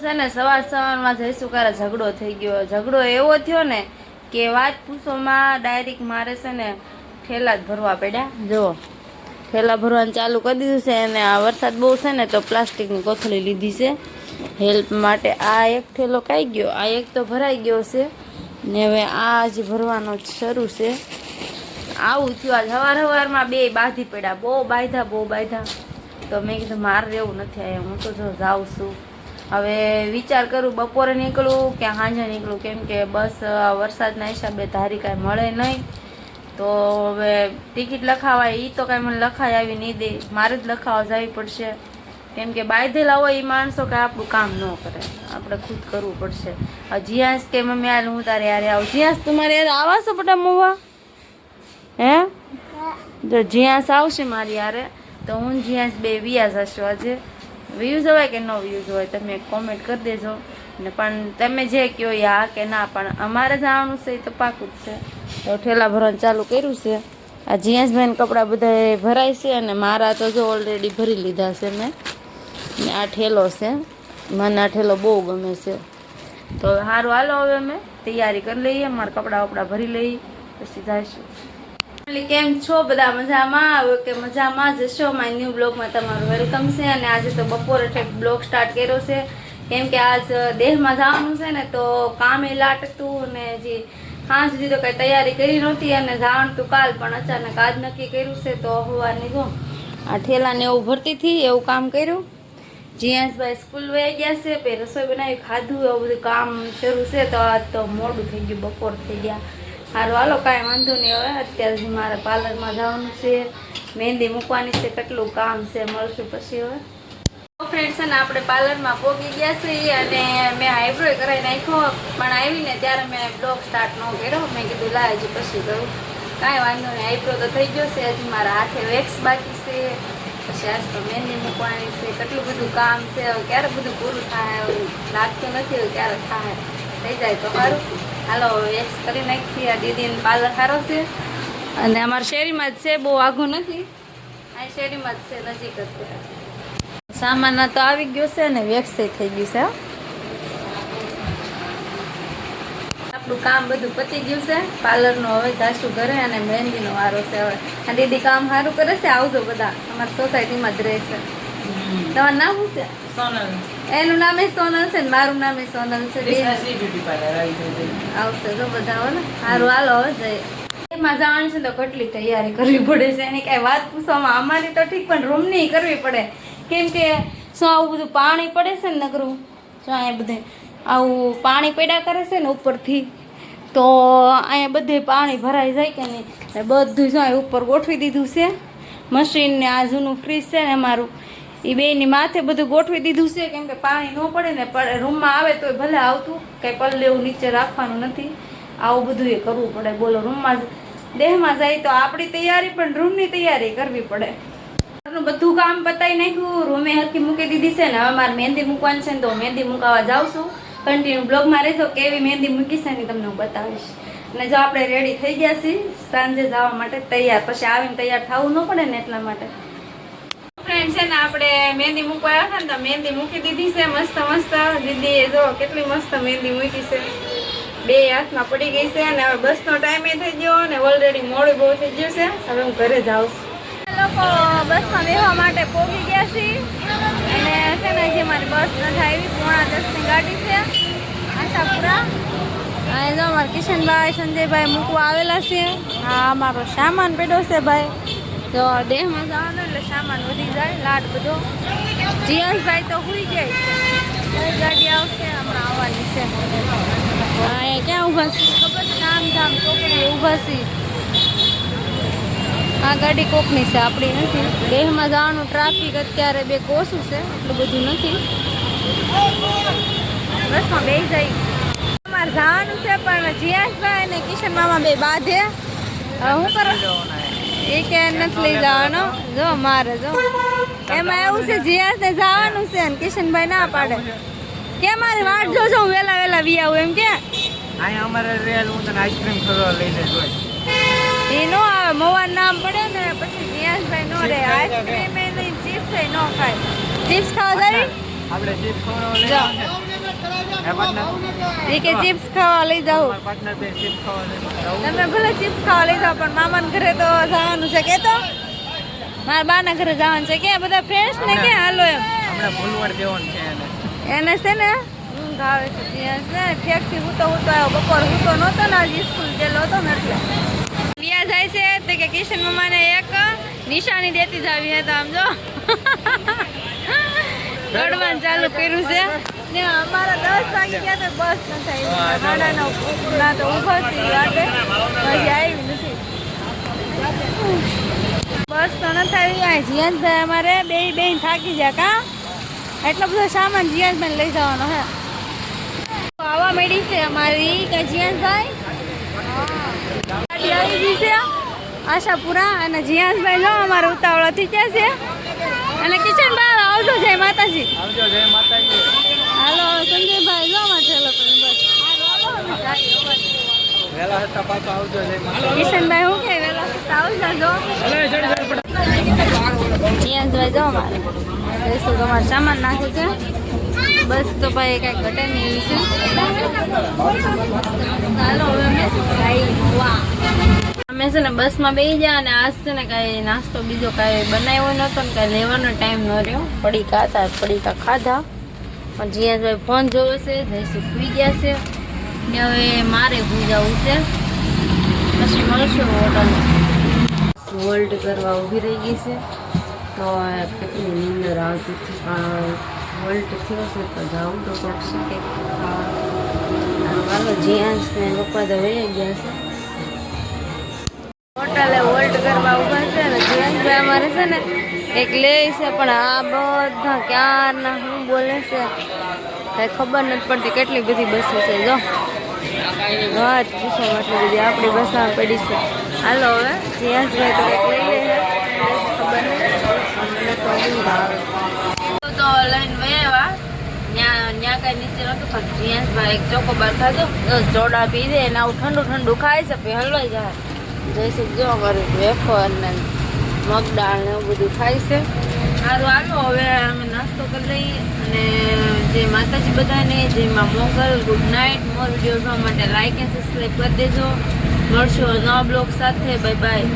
છે ને સવારમાં જઈશું ક્યારે ઝઘડો થઈ ગયો. ઝઘડો એવો થયો ને કે વાત પૂછોમાં. ડાયરેક્ટ મારે છે ને ઠેલા જ ભરવા પડ્યા. જો ઠેલા ભરવાનું ચાલુ કરી દીધું છે. અને આ વરસાદ બહુ છે ને તો પ્લાસ્ટિકની કોથળી લીધી છે હેલ્પ માટે. આ એક ઠેલો કાઈ ગયો, આ એક તો ભરાઈ ગયો છે ને હવે આ જ ભરવાનો શરૂ છે. આવું થયું આજ સવારમાં બે બાંધી પડ્યા. બહુ બાંધ્યા. તો મેં કીધું મારે રહેવું નથી આવ્યા, હું તો જો જાઉં છું. હવે વિચાર કરું બપોરે નીકળું કે સાંજે નીકળું, કેમ કે બસ વરસાદના હિસાબે ધારી કાંઈ મળે નહીં. તો હવે ટિકિટ લખાવાય એ તો કાંઈ મને લખાઈ આવી નહીં દે, મારે જ લખાવા જવી પડશે. કેમ કે બાંધેલા હોય એ માણસો કે આપણું કામ ન કરે, આપણે ખુદ કરવું પડશે. જીયાસ કે મમ્મી હાલ હું તારે યારે આવું. જીયાસ તમારે યાર આવા છો બટા મોવા? હે જો જીયાસ આવશે મારી યારે તો હું જીયાસ બે વ્યાસ હશો. આજે વ્યૂઝ હોય કે ન વ્યૂઝ હોય તમે કોમેન્ટ કરી દેજો. ને પણ તમે જે કહો એ હા કે ના, પણ અમારે જવાનું છે એ તો પાકું જ છે. તો ઠેલા ભરવાનું ચાલુ કર્યું છે. આ જીયાસભાઈને કપડાં બધા ભરાય છે અને મારા તો જો ઓલરેડી ભરી લીધા છે મેં. ને આ ઠેલો છે, મને આ ઠેલો બહુ ગમે છે. તો સારું હાલો હવે અમે તૈયારી કરી લઈએ, મારા કપડાં વપડા ભરી લઈએ પછી જઈશું. કેમ છો બધા? મજામાં? આવે કે મજામાં જશો? મારી ન્યૂ બ્લોગમાં તમારું વેલકમ છે. અને આજે તો બપોરે ઠેક બ્લોગ સ્ટાર્ટ કર્યો છે કેમ કે આજ દેહમાં જવાનું છે ને તો કામે લાટતું અને જે સાંજ સુધી તો કંઈ તૈયારી કરી નહોતી અને જવાનું તું કાલ, પણ અચાનક આજ નક્કી કર્યું છે. તો સવારની જો આ ઠેલાને એવું ભરતી હતી એવું કામ કર્યું. જીયાસભાઈ સ્કૂલ વહી ગયા છે, પછી રસોઈ બનાવી ખાધું, એવું બધું કામ શરૂ છે. તો આજ તો મોડું થઈ ગયું, બપોર થઈ ગયા. સારું હાલો કાંઈ વાંધો નહીં. હવે અત્યારે મારે પાર્લરમાં જવાનું છે, મહેંદી મૂકવાની છે, કેટલું કામ છે, મળશું પછી. હવે ફ્રેન્ડ્સ છે ને આપણે પાર્લરમાં પહોંચી ગયા છીએ અને મેં આઈબ્રો કરાવી નાખ્યો, પણ આવીને ત્યારે મેં બ્લોગ સ્ટાર્ટ ન કર્યો. મેં કીધું લાવ હજી પછી કરું, કાંઈ વાંધો નહીં. આઈબ્રો તો થઈ ગયો છે, હજી મારા હાથે વેક્સ બાકી છે, પછી આજ તો મહેંદી મૂકવાની છે, કેટલું બધું કામ છે. હવે ક્યારે બધું પૂરું થાય એવું લાગતું નથી, હવે ક્યારે થાય થઈ જાય તો સારું. હાલો વેક્સ કરી નાખી. આ દીદીને પાર્લર સારો છે અને અમારા શેરીમાં જ છે, બહુ આઘું નથી, આ શેરીમાં જ છે, નજીક જ છે. સામાન તો આવી ગયો છે ને વેક્સ થઈ ગયું છે. આપણું કામ બધું પતી ગયું છે પાર્લરનું. હવે જાશું ઘરે અને મહેંદીનો વારો છે. હવે આ દીદી કામ સારું કરે છે, આવજો બધા, અમારી સોસાયટીમાં જ રહે છે. તમારું નામ શું છે? સોનલ. એનું નામ સોનલ છે ને મારું નામ સોનલ છે. આવશે જો બધા હો ને. સારું હાલો હવે જઈએ. એમાં જવાનું છે તો કેટલી તૈયારી કરવી પડે છે એની કાંઈ વાત પૂછવામાં. અમારી તો ઠીક પણ રૂમની કરવી પડે, કેમ કે શું આવું બધું પાણી પડે છે ને નગરું, શું અહીંયા બધે આવું પાણી પડ્યા કરે છે ને ઉપરથી, તો અહીંયા બધે પાણી ભરાઈ જાય કે નહીં. બધું શું ઉપર ગોઠવી દીધું છે મશીન ને આ જૂનું ફ્રીજ છે ને અમારું, એ બેની માથે બધું ગોઠવી દીધું છે. કેમ કે પાણી ન પડે ને રૂમમાં આવે તો ભલે આવતું, કંઈ પલ્લે એવું નીચે રાખવાનું નથી. આવું બધું એ કરવું પડે. બોલો રૂમમાં દેહમાં જાય તો આપણી તૈયારી પણ રૂમની તૈયારી કરવી પડે. બધું કામ પતાવી નાખ્યું, રૂમે હરખી મૂકી દીધી છે ને હવે મારે મહેંદી મૂકવાની છે ને તો મહેંદી મૂકાવા જાઉં છું. કન્ટિન્યુ બ્લોગમાં રહેજો, કેવી મહેંદી મૂકી છે ને તમને હું બતાવીશ. અને જો આપણે રેડી થઈ ગયા છીએ સાંજે જવા માટે તૈયાર, પછી આવીને તૈયાર થવું ન પડે ને એટલા માટે. ફ્રેન્ડ છે ને આપણે મહેંદી મૂકવા આવ્યા હતા ને તો મહેંદી મૂકી દીધી છે મસ્ત મસ્ત. દીદીએ જો કેટલી મસ્ત મહેંદી મૂકી છે, બે હાથમાં પડી ગઈ છે. અને હવે બસનો ટાઈમે થઈ ગયો અને ઓલરેડી મોડું બહુ થઈ ગયું છે. હવે હું ઘરે જાઉં છું. લોકો બસમાં બેસવા માટે પહોંચી ગયા છીએ અને છે ને જે મારી બસ નથી આવી, 9:45ની ગાડી છે આશાપુરા. અહીં જો અમારા કિશનભાઈ સંજયભાઈ મૂકવા આવેલા છે. હા અમારો સામાન પડ્યો છે ભાઈ, તો દેહમાં જવાનું એટલે સામાન વધી જાય લાડ બધો. જીયાસભાઈ તો સુઈ જાય, કઈ ગાડી આવશે હમણાં આવવાની છે. અહીંયા ક્યાં ઊભા છે ખબર છે? ધામ ચોકડી ઊભા છીએ. આ ગાડી કોકની છે, આપણી નથી. દેહમાં જવાનું ટ્રાફિક અત્યારે બે ઓછું છે, એટલું બધું નથી. બસમાં બે જાય અમારે જવાનું છે પણ જીયાસભાઈ અને કિશન મામા બે બાંધે. હું કરો એ કે નથી લઈ જવાનો. જો મારે જો એમાં એવું છે જીયાસને જવાનું છે અને કિશનભાઈ ના પાડે કે મારી વાટ જોજો હું વેલા વેલા વી આવું એમ કે. અમારે રેલ હું તને આઈસ્ક્રીમ ખાવા લઈ જઈશ. એ નો આવે મોવા નામ પડે ને પછી જીયાસભાઈ નો રહે. આઈસ્ક્રીમ એ નહીં, ચિપ્સ એ ન ખાય. ચિપ્સ ખાવા જાય આપણે ચિપ્સ ખાવા લઈ જવાનું છે. એ કે ચિપ્સ ખાવા લઈ જાઓ. મારા પાર્ટનર બે ચિપ્સ ખાવા લઈ જાઉં. તમે ભલે ચિપ્સ ખાવા લઈ જાઓ પણ મામાના ઘરે તો જવાનું છે કે તો મારા બાના ઘરે જવાનું છે કે બધા ફ્રેન્ડ્સ ને કે હાલો એમ હમણાં ભૂલવડ દેવાનું છે એને. એને છે ને ઊંઘ આવે છે ત્યાં છે ઠેકથી હૂતો આવ્યો બપોર હૂતો નહોતો ને આજે સ્કૂલ ગયેલો હતો ને એટલે વ્યા જાય છે તો કે કિશન મમ્માને એક નિશાની દેતી જ આવી હે તો આમ જો દોડવાનું ચાલુ કર્યું છે ને અમારા 10 વાગી ગયા તો બસ નથી આવી ભાડાનો ના તો ઊભો છે વાટે હજી આવી નથી બસ તો નથી આવી આ જીયાનભાઈ અમારે બેન થાકી ગયા કા એટલો બધો સામાન જીયાનભાઈ લઈ જવાનો હે આવા મેડી છે અમારી કે જીયાનભાઈ ગાડી આવી ગઈ છે આશાપુરા અને જીયાનભાઈ જો અમારે ઉતાવળો થઈ ગયા છે અને કિચનભાઈ આવજો જય માતાજી. આવજો જય માતાજી. હાલો સંજયભાઈ જો માં થેલો તમે બસ વહેલા હતા પાછો આવજો જય માતાજી. કિશનભાઈ હું કે વેલા સુતા આવજો જો જીયાનભાઈ જો અમારે જઈશું તમારે સામાન નાખે છે બસ તો ભાઈ કઈ ઘટે નહીં એવી છે. હાલો હવે અમે છે ને બસમાં બેસી ગયા અને આજ છે ને કાંઈ નાસ્તો બીજો કાંઈ બનાવ્યો નહોતો ને કાંઈ લેવાનો ટાઈમ ન રહ્યો પડીકા હતા પડીકા ખાધા પણ જીયાભાઈ ફોન જોવે છે જઈશું સુઈ ગયા છે ને હવે મારે સુઈ જવું છે પછી મળશું હોટલ વોલ્ટ કરવા ઊભી રહી ગઈ છે તો કેટલી નીંદર આવતી હતી પણ વોલ્ટ થયો છે તો જાઉં તો કોક શકે હાલો જીયાસ ને પપ્પા તો વહી ગયા છે હોટલે વોલ્ટ કરવા ઊભા છે ને જીયાસભાઈ અમારે છે ને એક લે છે પણ આ બધા ક્યારના શું બોલે છે કાંઈ ખબર નથી પડતી કેટલી બધી બસો છે જો વાત પૂછો એટલી બધી આપણી બસમાં પડી છે. હાલો હવે જીયાસભાઈ તો કંઈક લઈ લે ખબર નહીં તો લઈને વહેવા ત્યાં કાંઈ નીચે નહોતું પણ જીયાસભાઈ એક ચોકોબાર ખાધો ચોડા પી દે ને આવું ઠંડુ ઠંડુ ખાય છે પછી હલવાઈ જાય જઈશું જો અમારું વેફર ને મગદાળ ને એવું બધું ખાય છે. સારું હાલો હવે અમે નાસ્તો કરી લઈએ અને જે માતાજી બધાને જેમાં Mogal good night more video જોવા માટે લાઈક એન્ડ સબસ્ક્રાઈબ કરી દેજો. મળશું નવા બ્લોગ સાથે બાય બાય.